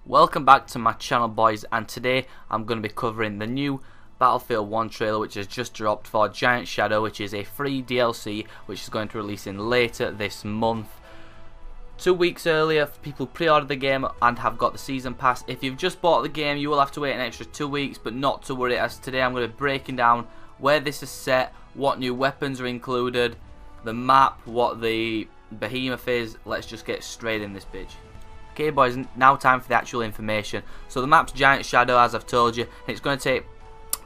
Welcome back to my channel, boys, and today I'm going to be covering the new Battlefield 1 trailer which has just dropped for Giant Shadow, which is a free DLC which is going to release in later this month. 2 weeks earlier for people who pre-ordered the game and have got the season pass. If you've just bought the game, you will have to wait an extra 2 weeks, but not to worry, as today I'm going to be breaking down where this is set, what new weapons are included, the map, what the behemoth is. Let's just get straight in this bitch. Okay, boys, now time for the actual information. So the map's Giant Shadow, as I've told you, and it's going to take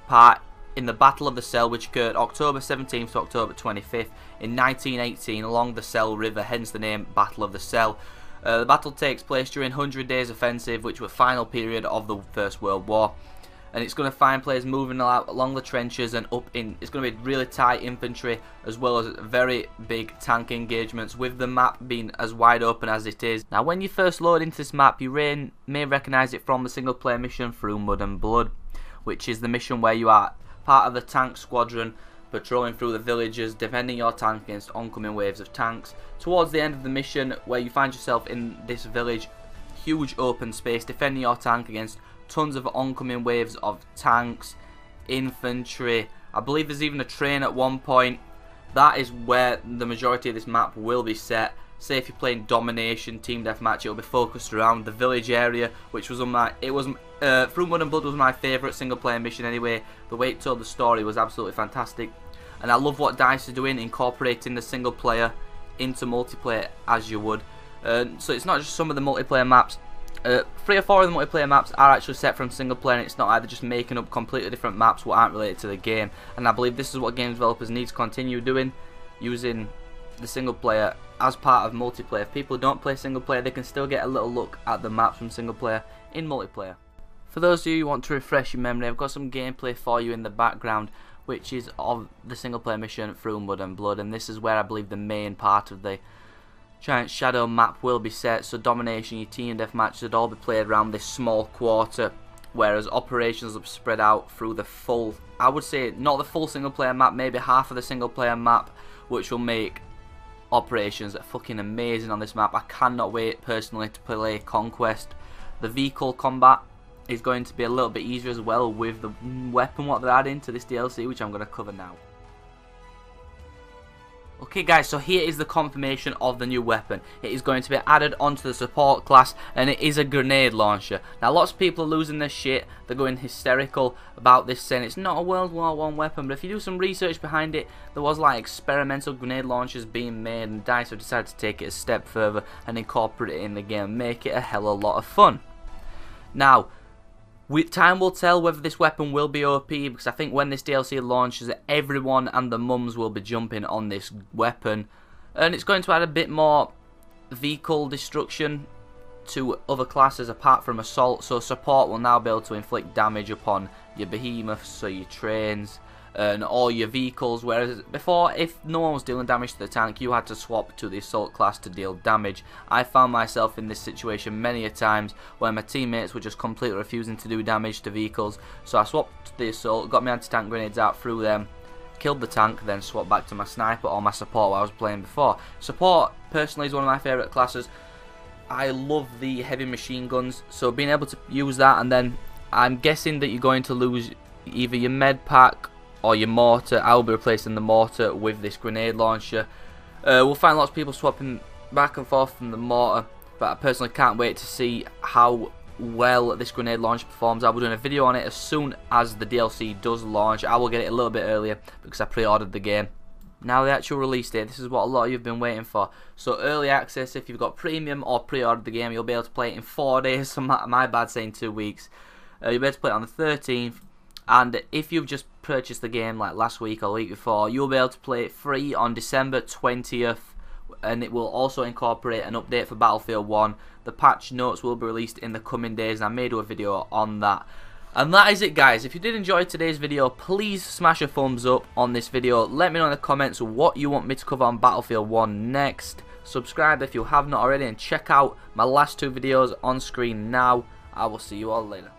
part in the Battle of the Cell, which occurred October 17th to October 25th in 1918 along the Cell River, hence the name Battle of the Cell. The battle takes place during 100 Days Offensive, which was the final period of the First World War. And it's going to find players moving along the trenches and up in. It's going to be really tight infantry as well as very big tank engagements, with the map being as wide open as it is. Now, when you first load into this map, you may recognise it from the single player mission Through Mud and Blood, which is the mission where you are part of the tank squadron patrolling through the villages, defending your tank against oncoming waves of tanks. Towards the end of the mission, where you find yourself in this village, huge open space, defending your tank against tons of oncoming waves of tanks, infantry. I believe there's even a train at one point. That is where the majority of this map will be set. Say if you're playing Domination, Team Deathmatch, it'll be focused around the village area, which was on my. Through Mud and Blood was my favourite single player mission anyway. The way it told the story was absolutely fantastic, and I love what DICE are doing, incorporating the single player into multiplayer as you would. So it's not just some of the multiplayer maps. 3 or 4 of the multiplayer maps are actually set from single player, and it's not either just making up completely different maps what aren't related to the game. And I believe this is what game developers need to continue doing, using the single player as part of multiplayer. If people don't play single player, they can still get a little look at the maps from single player in multiplayer. For those of you who want to refresh your memory, I've got some gameplay for you in the background, which is of the single player mission Through Mud and Blood, and this is where I believe the main part of the Giant Shadow map will be set. So Domination, your team deathmatch would all be played around this small quarter, whereas operations will be spread out through the full, I would say not the full single player map, maybe half of the single player map, which will make operations fucking amazing on this map. I cannot wait personally to play Conquest. The vehicle combat is going to be a little bit easier as well with the weapon what they're adding to this DLC, which I'm going to cover now. Okay guys, so here is the confirmation of the new weapon. It is going to be added onto the support class, and it is a grenade launcher. Now lots of people are losing their shit, they're going hysterical about this, saying it's not a World War I weapon, but if you do some research behind it, there was like experimental grenade launchers being made, and DICE have decided to take it a step further and incorporate it in the game, make it a hell of a lot of fun. Now, time will tell whether this weapon will be OP, because I think when this DLC launches, everyone and the mums will be jumping on this weapon, and it's going to add a bit more vehicle destruction to other classes apart from assault. So support will now be able to inflict damage upon your behemoths, so your trains and all your vehicles, whereas before, if no one was dealing damage to the tank, you had to swap to the assault class to deal damage. I found myself in this situation many a times where my teammates were just completely refusing to do damage to vehicles, so I swapped to the assault, got my anti-tank grenades out through them, killed the tank, then swapped back to my sniper or my support I was playing before. Support personally is one of my favourite classes. I love the heavy machine guns, so being able to use that, and then I'm guessing that you're going to lose either your med pack or your mortar. I'll be replacing the mortar with this grenade launcher. We'll find lots of people swapping back and forth from the mortar, but I personally can't wait to see how well this grenade launcher performs. I'll be doing a video on it as soon as the DLC does launch. I will get it a little bit earlier because I pre-ordered the game. Now the actual release date, this is what a lot of you have been waiting for. So early access, if you've got premium or pre-ordered the game, you'll be able to play it in 4 days, so my bad saying 2 weeks. You'll be able to play it on the 13th. And if you've just purchased the game like last week or the week before, you'll be able to play it free on December 20th, and it will also incorporate an update for Battlefield 1. The patch notes will be released in the coming days, and I may do a video on that. And that is it, guys. If you did enjoy today's video, please smash a thumbs up on this video. Let me know in the comments what you want me to cover on Battlefield 1 next. Subscribe if you have not already, and check out my last 2 videos on screen now. I will see you all later.